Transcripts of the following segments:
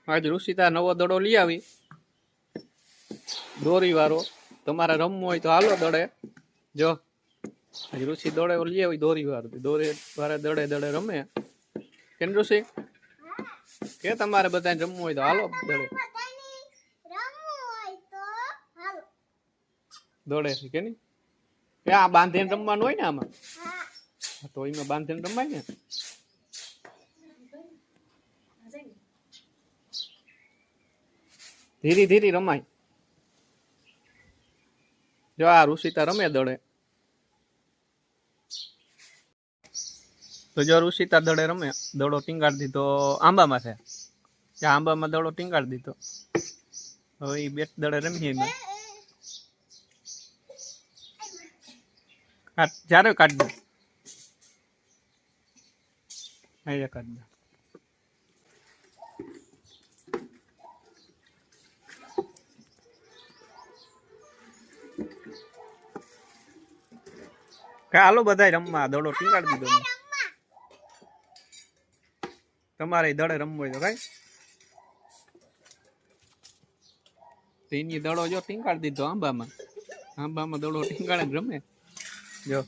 આજ ઋષિતા નવો દડો લઈ આવી, દોરી વાળો. તમારે રમવું હોય તો હાલો દડે. જો આજ ઋષિ દડે લઈ આવી દોરી વાળો, દોરી વાળા દડે દડે રમે. કેમ ઋષિ કે તમારે બધાને રમવું હોય તો હાલો દડે દોડે કે નહીં? આ બાંધીને રમવાનું હોય ને આમાં, તો એમાં બાંધીને રમાય ને. ધીરે ધીરે રમાય. જો આ ઋષિતા રમે દડે, તો જો ઋષિતા દડે રમે, દડો ટીંગાડી દીધો આંબામાં છે. આંબામાં દડો ટીંગાડી દીધો. હવે એ બેટ દડે રમીએ એમાં. જ્યારે કાઢ દો, અહીંયા કાઢ દો. હાલો બધા રમવા, દડો ટીંગાડી દીધો. તમારે દડે રમવું હોય તો કઈ તેની દડો જો ટીંગાડી દીધો આંબામાં. આંબામાં દડો ટીંગાડે રમે. જો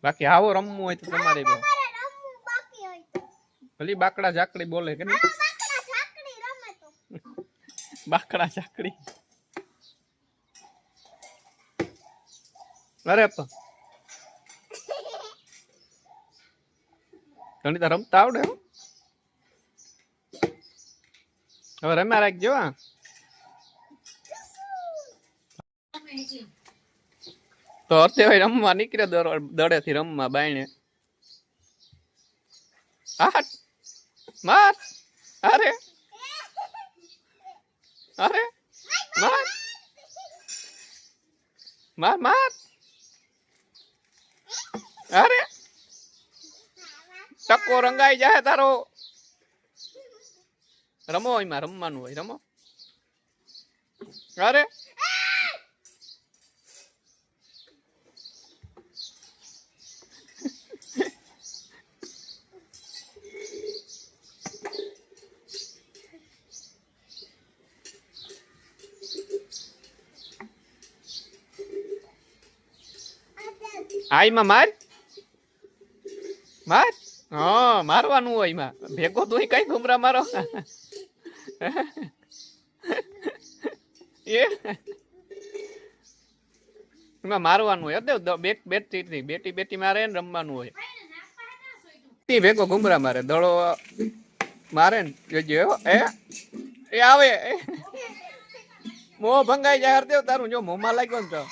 બાકી આવો રમવું હોય તો તમારે ભલી બાકડા ઝાકડી બોલે કે નહીં? બાકડા ઝાકડી. અરે ઘણી તો રમતા આવડે. હવે રમ્યા રાખજો. તો અત્યારે રમવા નીકળે દડે થી રમવા બાયણે. માર, અરે અરે માર માર માર, અરે ટકો રંગાઈ જાય તારો. રમો એમાં, રમવાનું હોય રમો. અરે આઈમાં માર માર. હા મારવાનું હોય એમાં, ભેગો તો કઈ ઘુમરા મારો. એમાં મારવાનું હોય. બેટી બેટી મારે ને રમવાનું હોય. ભેગો ઘુમરા મારે, દડો મારે ને જોજો. એ આવે મોં ભંગાઈ જાય. હરદેવ તારું જો મોંમાં લાગ્યો ને તો.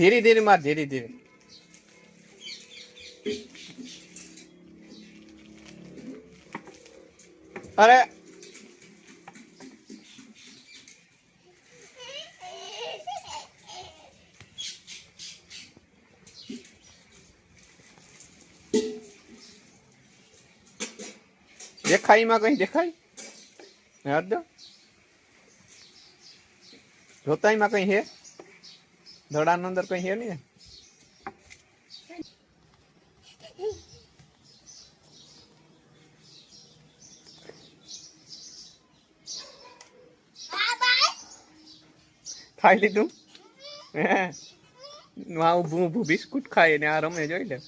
ધીરે ધીરે માર, ધીરે ધીરે. અરે દેખાય માં કઈ દેખાય? જોતાઈ માં કઈ હે? દડાની અંદર કઈ હે નહીં? ખાઈ લીધું? હે ઊભું ઊભું બિસ્કુટ ખાય ને આ રમે જોઈ લે.